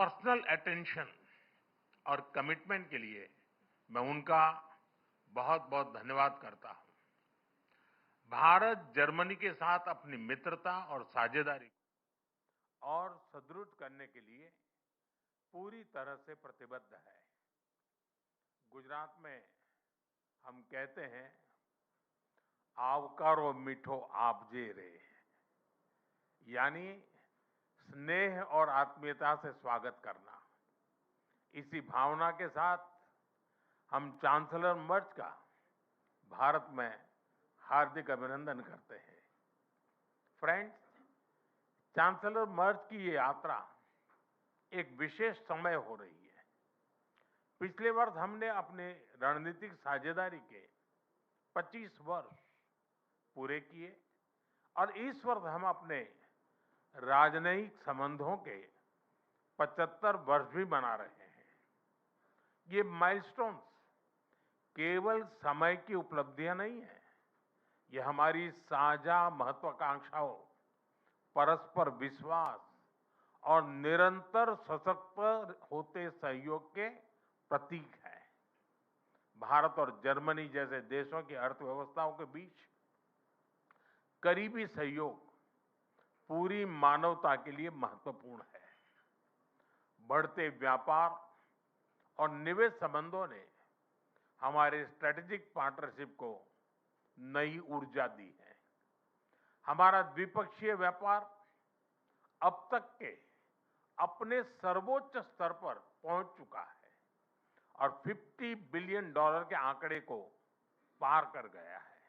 Personal attention और commitment के लिए मैं उनका बहुत बहुत धन्यवाद करता हूं। भारत जर्मनी के साथ अपनी मित्रता और साझेदारी और सुदृढ़ करने के लिए पूरी तरह से प्रतिबद्ध है। गुजरात में हम कहते हैं, आवकारो मीठो आपजे रे, यानी स्नेह और आत्मीयता से स्वागत करना। इसी भावना के साथ हम चांसलर मर्ज का भारत में हार्दिक अभिनंदन करते हैं। फ्रेंड्स, चांसलर मर्ज की ये यात्रा एक विशेष समय हो रही है। पिछले वर्ष हमने अपने रणनीतिक साझेदारी के 25 वर्ष पूरे किए और इस वर्ष हम अपने राजनयिक संबंधों के 75 वर्ष भी मना रहे हैं। ये माइलस्टोन्स केवल समय की उपलब्धियां नहीं है, ये हमारी साझा महत्वाकांक्षाओं, परस्पर विश्वास और निरंतर सशक्त होते सहयोग के प्रतीक है। भारत और जर्मनी जैसे देशों की अर्थव्यवस्थाओं के बीच करीबी सहयोग पूरी मानवता के लिए महत्वपूर्ण है। बढ़ते व्यापार और निवेश संबंधों ने हमारे स्ट्रेटेजिक पार्टनरशिप को नई ऊर्जा दी है। हमारा द्विपक्षीय व्यापार अब तक के अपने सर्वोच्च स्तर पर पहुंच चुका है और $50 बिलियन के आंकड़े को पार कर गया है।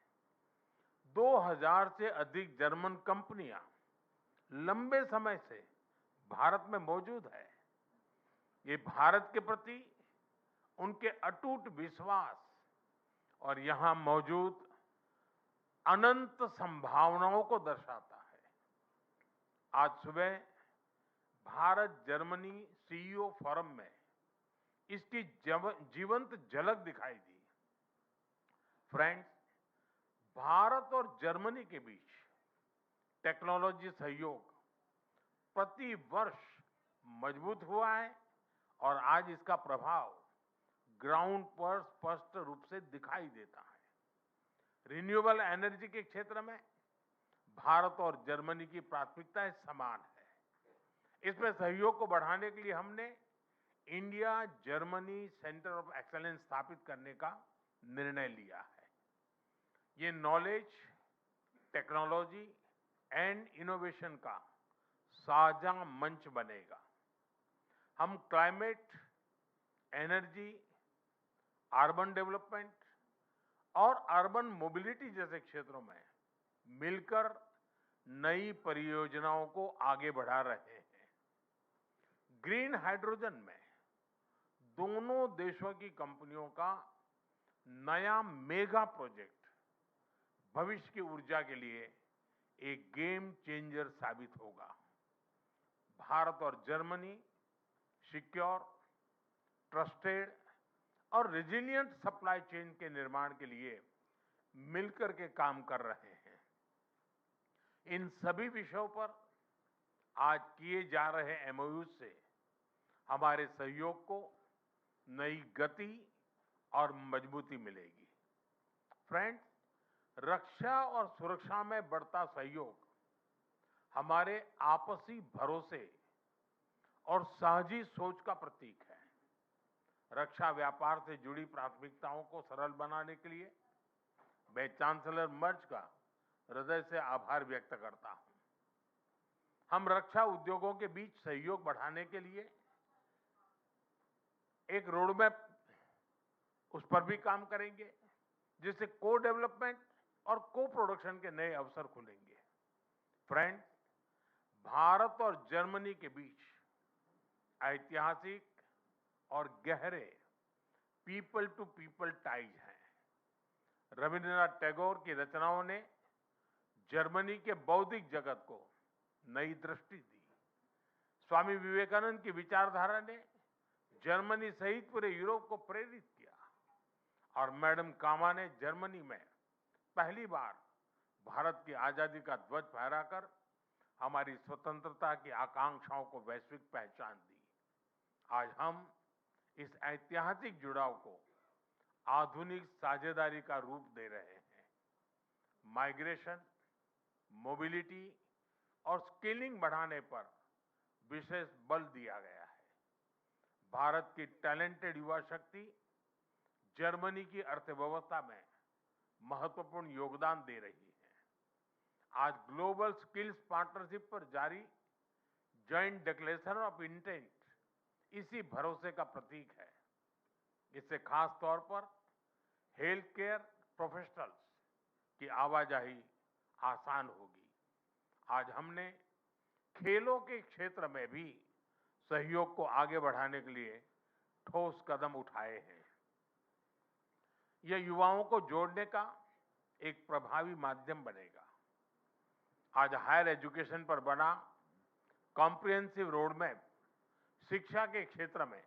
2000 से अधिक जर्मन कंपनियां लंबे समय से भारत में मौजूद है। ये भारत के प्रति उनके अटूट विश्वास और यहां मौजूद अनंत संभावनाओं को दर्शाता है। आज सुबह भारत जर्मनी सीईओ फोरम में इसकी जीवंत झलक दिखाई दी। फ्रेंड्स, भारत और जर्मनी के बीच टेक्नोलॉजी सहयोग प्रति वर्ष मजबूत हुआ है और आज इसका प्रभाव ग्राउंड पर स्पष्ट रूप से दिखाई देता है। रिन्यूएबल एनर्जी के क्षेत्र में भारत और जर्मनी की प्राथमिकताएं समान है। इसमें सहयोग को बढ़ाने के लिए हमने India Germany centre of excellence स्थापित करने का निर्णय लिया है। ये नॉलेज, टेक्नोलॉजी एंड इनोवेशन का साझा मंच बनेगा। हम क्लाइमेट, एनर्जी, अर्बन डेवलपमेंट और अर्बन मोबिलिटी जैसे क्षेत्रों में मिलकर नई परियोजनाओं को आगे बढ़ा रहे हैं। ग्रीन हाइड्रोजन में दोनों देशों की कंपनियों का नया मेगा प्रोजेक्ट भविष्य की ऊर्जा के लिए एक गेम चेंजर साबित होगा। भारत और जर्मनी सिक्योर, ट्रस्टेड और रेजिलिएंट सप्लाई चेन के निर्माण के लिए मिलकर के काम कर रहे हैं। इन सभी विषयों पर आज किए जा रहे एमओयू से हमारे सहयोग को नई गति और मजबूती मिलेगी। फ्रेंड्स, रक्षा और सुरक्षा में बढ़ता सहयोग हमारे आपसी भरोसे और साझी सोच का प्रतीक है। रक्षा व्यापार से जुड़ी प्राथमिकताओं को सरल बनाने के लिए मैं चांसलर मर्ज का हृदय से आभार व्यक्त करता हूं। हम रक्षा उद्योगों के बीच सहयोग बढ़ाने के लिए एक रोडमैप, उस पर भी काम करेंगे, जिससे को डेवलपमेंट और को प्रोडक्शन के नए अवसर खुलेंगे। फ्रेंड्स, भारत और जर्मनी के बीच ऐतिहासिक और गहरे पीपल टू पीपल टाइज हैं। रविंद्रनाथ टैगोर की रचनाओं ने जर्मनी के बौद्धिक जगत को नई दृष्टि दी। स्वामी विवेकानंद की विचारधारा ने जर्मनी सहित पूरे यूरोप को प्रेरित किया और मैडम कामा ने जर्मनी में पहली बार भारत की आजादी का ध्वज फहराकर हमारी स्वतंत्रता की आकांक्षाओं को वैश्विक पहचान दी। आज हम इस ऐतिहासिक जुड़ाव को आधुनिक साझेदारी का रूप दे रहे हैं। माइग्रेशन, मोबिलिटी और स्किलिंग बढ़ाने पर विशेष बल दिया गया है। भारत की टैलेंटेड युवा शक्ति जर्मनी की अर्थव्यवस्था में महत्वपूर्ण योगदान दे रही है। आज ग्लोबल स्किल्स पार्टनरशिप पर जारी जॉइंट डिक्लेरेशन ऑफ इंटेंट इसी भरोसे का प्रतीक है। इससे खास तौर पर हेल्थ केयर प्रोफेशनल्स की आवाजाही आसान होगी। आज हमने खेलों के क्षेत्र में भी सहयोग को आगे बढ़ाने के लिए ठोस कदम उठाए हैं। यह युवाओं को जोड़ने का एक प्रभावी माध्यम बनेगा। आज हायर एजुकेशन पर बना कॉम्प्रिहेंसिव रोड मैप शिक्षा के क्षेत्र में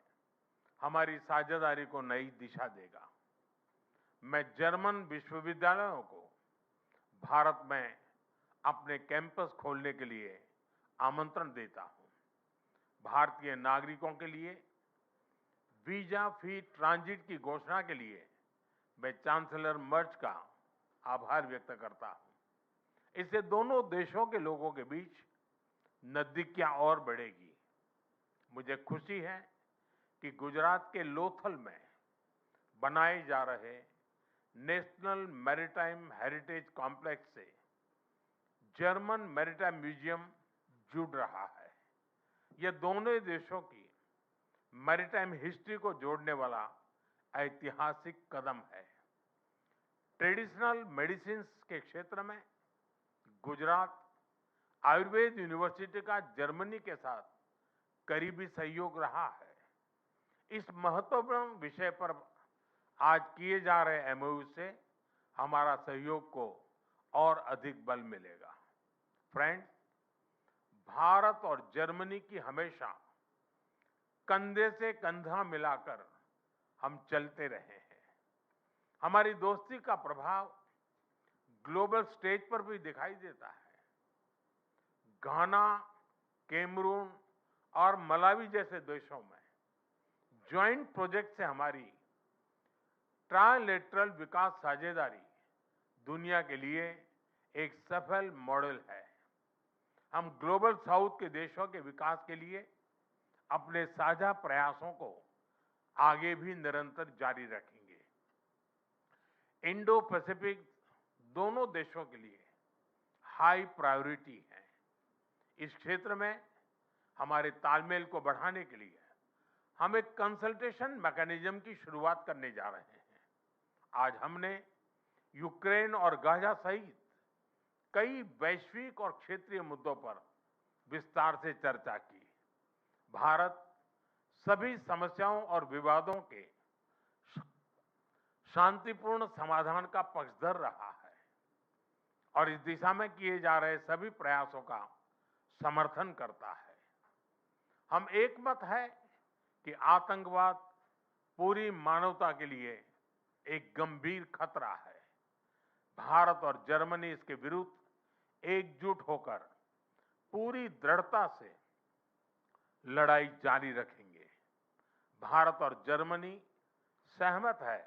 हमारी साझेदारी को नई दिशा देगा। मैं जर्मन विश्वविद्यालयों को भारत में अपने कैंपस खोलने के लिए आमंत्रण देता हूं। भारतीय नागरिकों के लिए वीजा फ्री ट्रांजिट की घोषणा के लिए मैं चांसलर मर्ज का आभार व्यक्त करता हूं। इससे दोनों देशों के लोगों के बीच नजदीकियां और बढ़ेगी। मुझे खुशी है कि गुजरात के लोथल में बनाए जा रहे नेशनल मैरीटाइम हेरिटेज कॉम्प्लेक्स से जर्मन मैरीटाइम म्यूजियम जुड़ रहा है। यह दोनों देशों की मैरीटाइम हिस्ट्री को जोड़ने वाला ऐतिहासिक कदम है। ट्रेडिशनल मेडिसिन्स के क्षेत्र में गुजरात आयुर्वेद यूनिवर्सिटी का जर्मनी के साथ करीबी सहयोग रहा है। इस महत्वपूर्ण विषय पर आज किए जा रहे एमओयू से हमारा सहयोग को और अधिक बल मिलेगा। फ्रेंड्स, भारत और जर्मनी की हमेशा कंधे से कंधा मिलाकर हम चलते रहे हैं। हमारी दोस्ती का प्रभाव ग्लोबल स्टेज पर भी दिखाई देता है। घाना, कैमरून और मलावी जैसे देशों में ज्वाइंट प्रोजेक्ट से हमारी ट्राइलेटरल विकास साझेदारी दुनिया के लिए एक सफल मॉडल है। हम ग्लोबल साउथ के देशों के विकास के लिए अपने साझा प्रयासों को आगे भी निरंतर जारी रखेंगे। इंडो पैसिफिक दोनों देशों के लिए हाई प्रायोरिटी है। इस क्षेत्र में हमारे तालमेल को बढ़ाने के लिए हम एक कंसल्टेशन मैकेनिज्म की शुरुआत करने जा रहे हैं। आज हमने यूक्रेन और गाजा सहित कई वैश्विक और क्षेत्रीय मुद्दों पर विस्तार से चर्चा की। भारत सभी समस्याओं और विवादों के शांतिपूर्ण समाधान का पक्षधर रहा है और इस दिशा में किए जा रहे सभी प्रयासों का समर्थन करता है। हम एक मत है कि आतंकवाद पूरी मानवता के लिए एक गंभीर खतरा है। भारत और जर्मनी इसके विरुद्ध एकजुट होकर पूरी दृढ़ता से लड़ाई जारी रखेंगे। भारत और जर्मनी सहमत है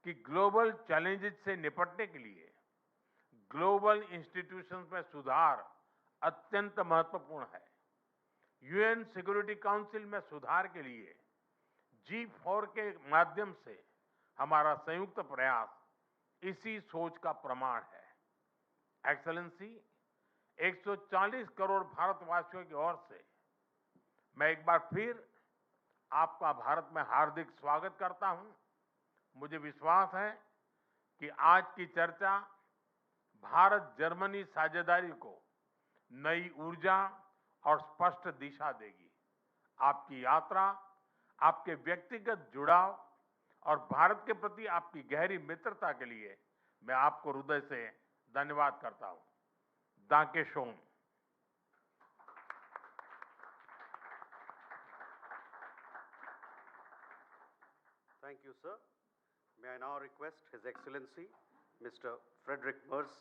कि ग्लोबल चैलेंजेस से निपटने के लिए ग्लोबल इंस्टीट्यूशंस में सुधार अत्यंत महत्वपूर्ण है। यूएन सिक्योरिटी काउंसिल में सुधार के लिए G4 के माध्यम से हमारा संयुक्त प्रयास इसी सोच का प्रमाण है। एक्सेलेंसी, 140 करोड़ भारतवासियों की ओर से मैं एक बार फिर आपका भारत में हार्दिक स्वागत करता हूं। मुझे विश्वास है कि आज की चर्चा भारत जर्मनी साझेदारी को नई ऊर्जा और स्पष्ट दिशा देगी। आपकी यात्रा, आपके व्यक्तिगत जुड़ाव और भारत के प्रति आपकी गहरी मित्रता के लिए मैं आपको हृदय से धन्यवाद करता हूं। दांके shown. Thank you, sir. May I now request His Excellency, Mr. Friedrich Merz,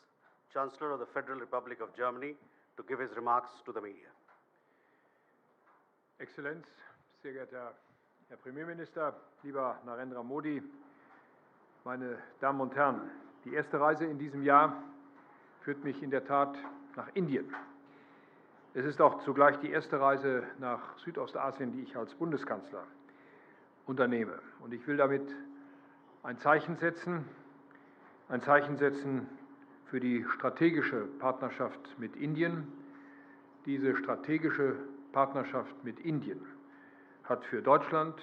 Chancellor of the Federal Republic of Germany, to give his remarks to the media. Exzellenz, sehr geehrter Herr Premierminister, lieber Narendra Modi, meine Damen und Herren, die erste Reise in diesem Jahr führt mich in der Tat nach Indien. Es ist auch zugleich die erste Reise nach Südostasien, die ich als Bundeskanzler unternehme. Und ich will damit ein Zeichen setzen für die strategische Partnerschaft mit Indien. Diese strategische Partnerschaft mit Indien hat für Deutschland,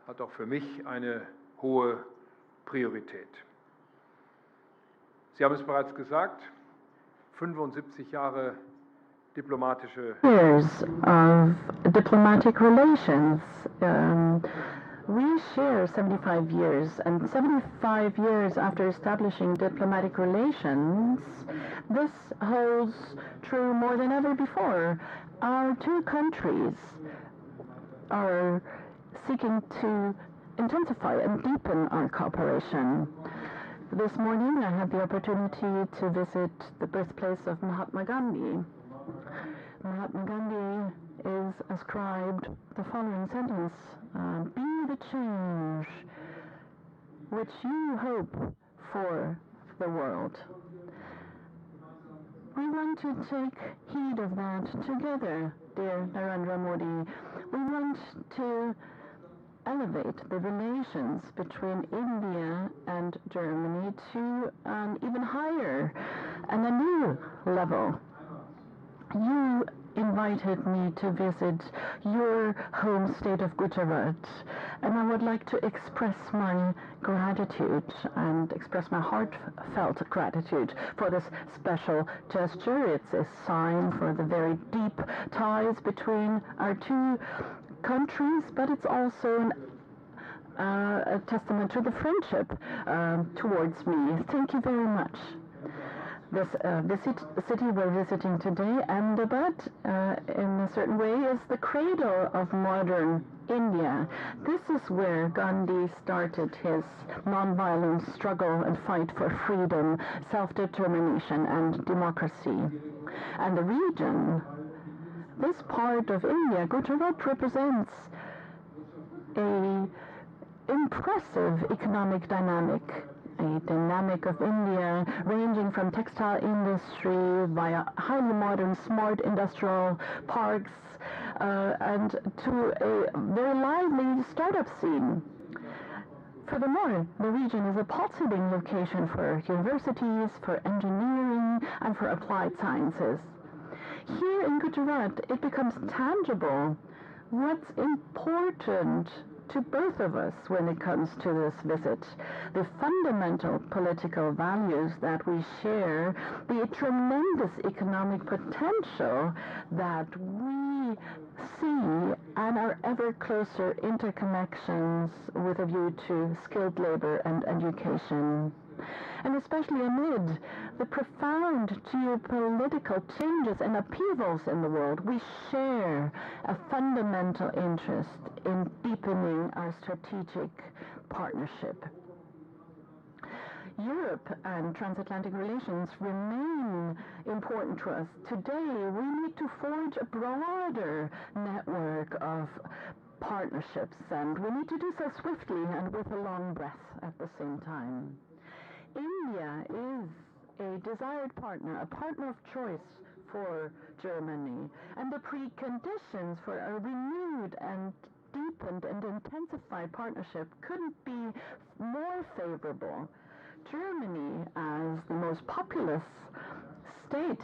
hat auch für mich eine hohe Priorität. Sie haben es bereits gesagt, 75 Jahre diplomatische years of diplomatic relations. We share 75 years, and 75 years after establishing diplomatic relations, this holds true more than ever before. Our two countries are seeking to intensify and deepen our cooperation. This morning I had the opportunity to visit the birthplace of Mahatma Gandhi. Mahatma Gandhi is ascribed the following sentence, be the change which you hope for the world. We want to take heed of that together, dear Narendra Modi. We want to elevate the relations between India and Germany to an even higher and a new level. You invited me to visit your home state of Gujarat, and I would like to express my gratitude and express my heartfelt gratitude for this special gesture. It's a sign for the very deep ties between our two countries, but it's also a testament to the friendship towards me. Thank you very much. This city we're visiting today, Ahmedabad, in a certain way, is the cradle of modern India. This is where Gandhi started his nonviolent struggle and fight for freedom, self-determination, and democracy. And the region, this part of India, Gujarat, represents an impressive economic dynamic. A dynamic of India ranging from textile industry via highly modern smart industrial parks and to a very lively startup scene. Furthermore, the region is a pulsating location for universities, for engineering, and for applied sciences. Here in Gujarat, it becomes tangible what's important to both of us when it comes to this visit. The fundamental political values that we share, the tremendous economic potential that we see, and our ever closer interconnections with a view to skilled labor and education. And especially amid the profound geopolitical changes and upheavals in the world, we share a fundamental interest in deepening our strategic partnership. Europe and transatlantic relations remain important to us. Today, we need to forge a broader network of partnerships, and we need to do so swiftly and with a long breath at the same time. India is a desired partner, a partner of choice for Germany, and the preconditions for a renewed and deepened and intensified partnership couldn't be more favorable. Germany, as the most populous state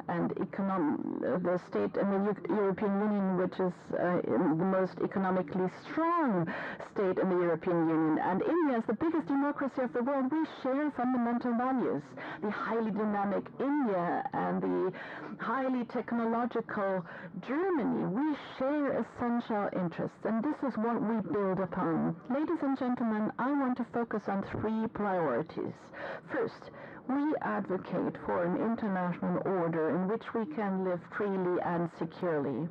and the state in the European Union, which is the most economically strong state in the European Union, and India is the biggest democracy of the world, we share fundamental values. The highly dynamic India and the highly technological Germany, we share essential interests, and this is what we build upon. Ladies and gentlemen, I want to focus on three priorities. First, we advocate for an international order in which we can live freely and securely.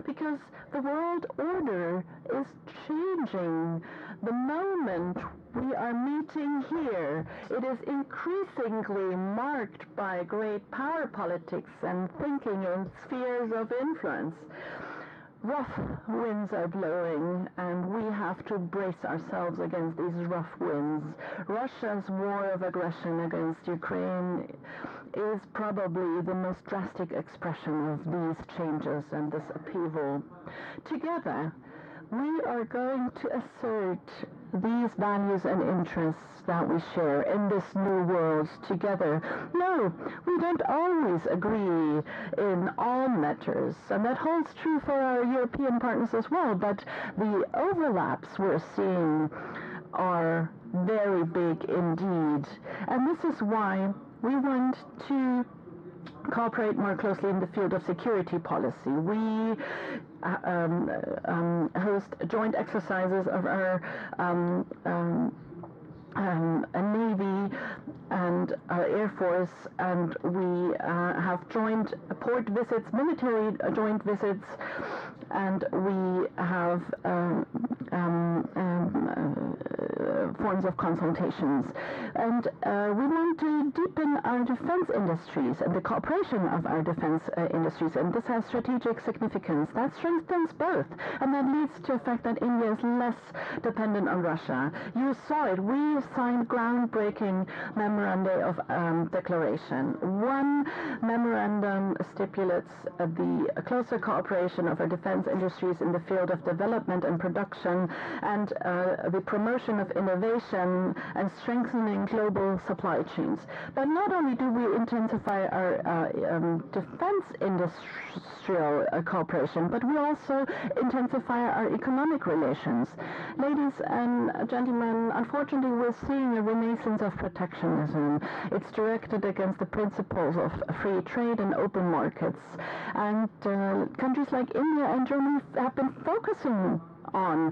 Because the world order is changing. The moment we are meeting here, it is increasingly marked by great power politics and thinking in spheres of influence. rough winds are blowing, and we have to brace ourselves against these rough winds. Russia's war of aggression against Ukraine is probably the most drastic expression of these changes and this upheaval. Together, we are going to assert these values and interests that we share in this new world together. No, we don't always agree in all matters, and that holds true for our European partners as well, but the overlaps we're seeing are very big indeed. And this is why we want to cooperate more closely in the field of security policy. We host joint exercises of our Navy and our Air Force, and we have joint port visits, military joint visits, and we have forms of consultations. And we want to deepen our defense industries and the cooperation of our defense industries, and this has strategic significance. That strengthens both, and that leads to the fact that India is less dependent on Russia. You saw it. We signed groundbreaking memoranda of declaration. One memorandum stipulates the closer cooperation of our defense industries in the field of development and production, and the promotion of innovation and strengthening global supply chains. But not only do we intensify our defense industrial cooperation, but we also intensify our economic relations. Ladies and gentlemen, unfortunately, we're seeing a renaissance of protectionism. It's directed against the principles of free trade and open markets. And countries like India and Germany have been focusing on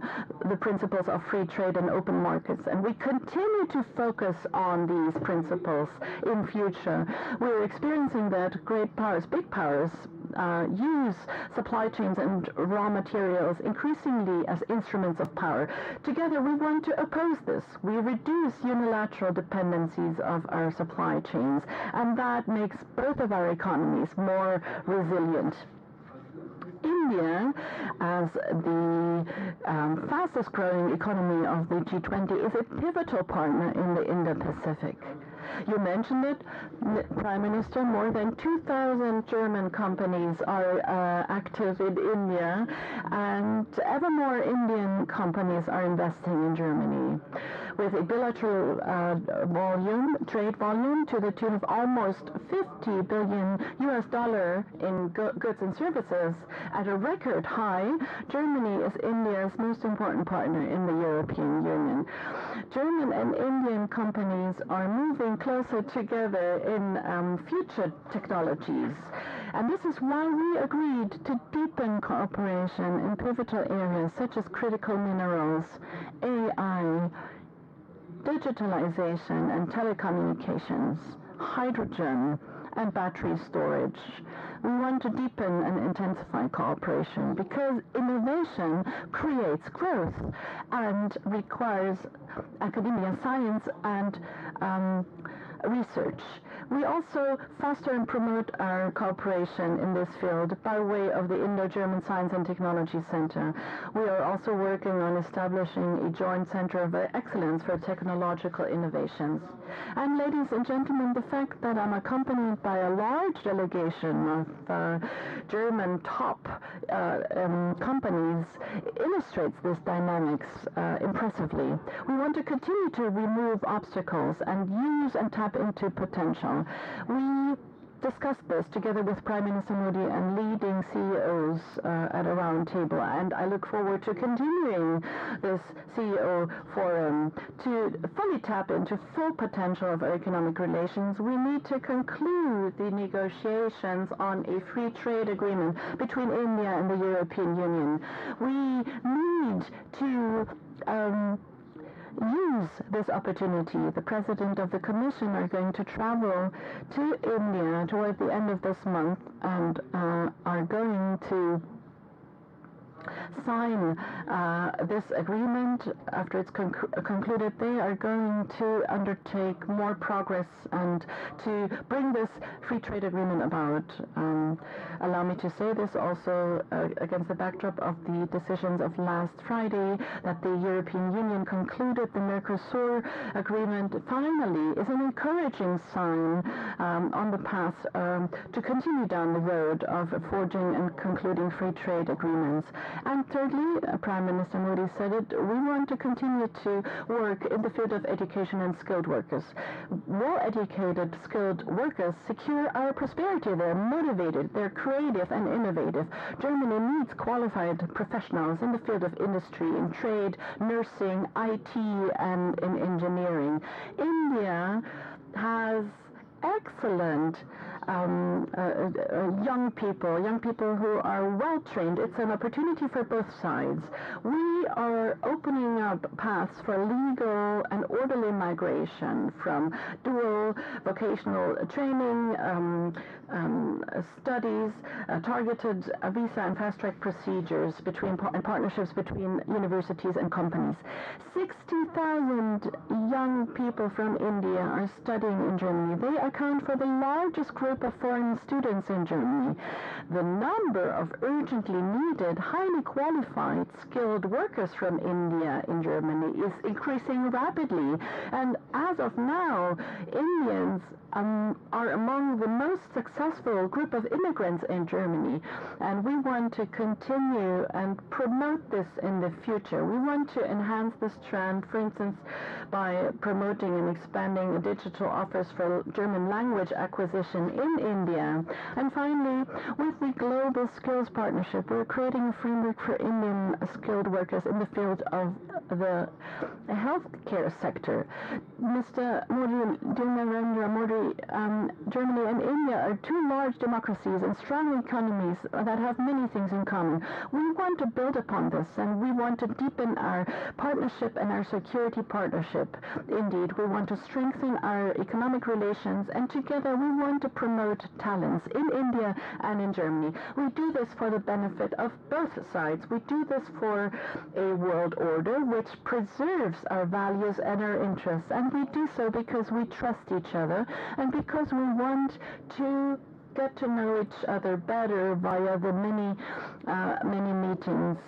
the principles of free trade and open markets, and we continue to focus on these principles in future. We're experiencing that great powers, big powers, use supply chains and raw materials increasingly as instruments of power. Together, we want to oppose this. We reduce unilateral dependencies of our supply chains, and that makes both of our economies more resilient. India, as the fastest growing economy of the G20, is a pivotal partner in the Indo-Pacific. You mentioned it, Prime Minister, more than 2,000 German companies are active in India, and ever more Indian companies are investing in Germany, with a bilateral trade volume to the tune of almost $50 billion in goods and services. At a record high, Germany is India's most important partner in the European Union. German and Indian companies are moving closer together in future technologies. And this is why we agreed to deepen cooperation in pivotal areas such as critical minerals, AI, digitalization and telecommunications, hydrogen, and battery storage. We want to deepen and intensify cooperation because innovation creates growth and requires academia, science, and research. We also foster and promote our cooperation in this field by way of the Indo-German Science and Technology Center. We are also working on establishing a joint center of excellence for technological innovations. And ladies and gentlemen, the fact that I'm accompanied by a large delegation of German top companies illustrates this dynamics impressively. We want to continue to remove obstacles and use and tap into potential. We discussed this together with Prime Minister Modi and leading CEOs at a round table, and I look forward to continuing this CEO forum. To fully tap into full potential of our economic relations, we need to conclude the negotiations on a free trade agreement between India and the European Union. We need to use this opportunity. The President of the Commission are going to travel to India toward the end of this month and are going to sign this agreement, after it's concluded, they are going to undertake more progress and to bring this free trade agreement about. Allow me to say this also against the backdrop of the decisions of last Friday that the European Union concluded the Mercosur agreement finally is an encouraging sign on the path to continue down the road of forging and concluding free trade agreements. And thirdly, Prime Minister Modi said it, we want to continue to work in the field of education and skilled workers. Well-educated, skilled workers secure our prosperity. They're motivated, they're creative and innovative. Germany needs qualified professionals in the field of industry, in trade, nursing, IT, and in engineering. India has excellent young people who are well trained. It's an opportunity for both sides. We are opening up paths for legal and orderly migration from dual vocational training, studies, targeted visa and fast-track procedures and partnerships between universities and companies. 60,000 young people from India are studying in Germany. They account for the largest group of foreign students in Germany. The number of urgently needed, highly qualified, skilled workers from India in Germany is increasing rapidly. And as of now, Indians are among the most successful group of immigrants in Germany, and we want to continue and promote this in the future. We want to enhance this trend, for instance, by promoting and expanding digital offers for German language acquisition in India. And finally, with the Global Skills Partnership, we're creating a framework for Indian skilled workers in the field of the healthcare sector. Mr. Modi, Narendra Modi, Germany and India are two large democracies and strong economies that have many things in common. We want to build upon this, and we want to deepen our partnership and our security partnership. Indeed, we want to strengthen our economic relations, and together we want to promote talents in India and in Germany. We do this for the benefit of both sides. We do this for a world order which preserves our values and our interests, and we do so because we trust each other and because we want to get to know each other better via the many meetings.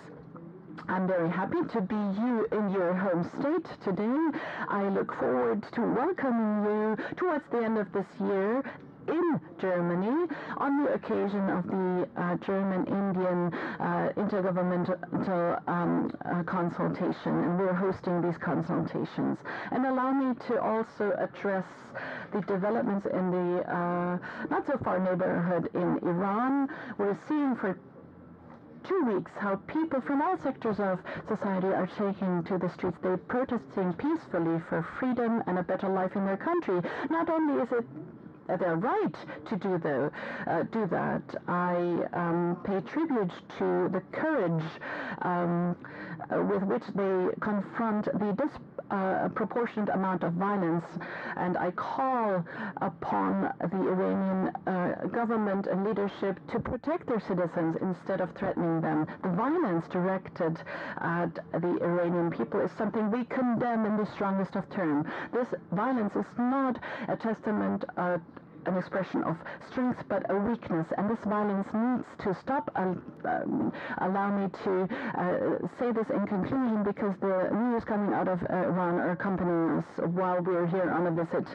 I'm very happy to be in your home state today. I look forward to welcoming you towards the end of this year in Germany on the occasion of the German-Indian intergovernmental consultation, and we're hosting these consultations. And allow me to also address the developments in the not-so-far neighborhood in Iran. We're seeing for 2 weeks how people from all sectors of society are taking to the streets. They're protesting peacefully for freedom and a better life in their country. Not only is it their right to do that, I pay tribute to the courage with which they confront the disproportionate amount of violence, and I call upon the Iranian government and leadership to protect their citizens instead of threatening them. The violence directed at the Iranian people is something we condemn in the strongest of terms. This violence is not a testament an expression of strength, but a weakness, and this violence needs to stop. Allow me to say this in conclusion, because the news coming out of Iran are accompanying us while we're here on a visit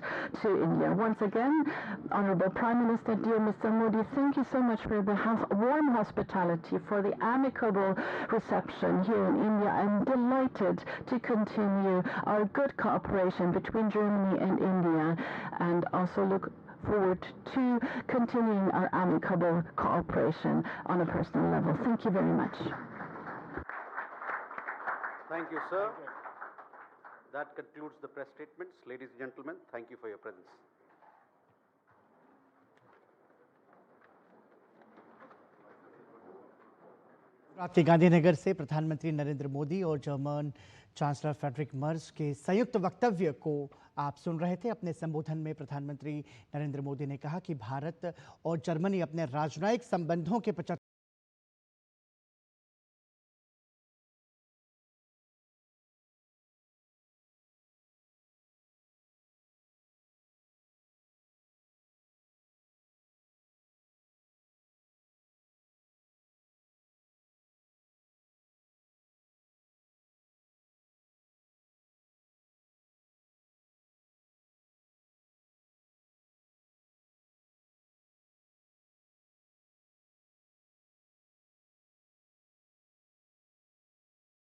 to India. Once again, Honorable Prime Minister, dear Mr. Modi, thank you so much for the warm hospitality, for the amicable reception here in India. I'm delighted to continue our good cooperation between Germany and India, and also look forward to continuing our amicable cooperation on a personal level. Thank you very much. Thank you, sir. That concludes the press statements. Ladies and gentlemen, thank you for your presence. आपके गांधीनगर से प्रधानमंत्री नरेंद्र मोदी और German chancellor Friedrich Merz के संयुक्त वक्तव्य को आप सुन रहे थे। अपने संबोधन में प्रधानमंत्री नरेंद्र मोदी ने कहा कि भारत और जर्मनी अपने राजनयिक संबंधों के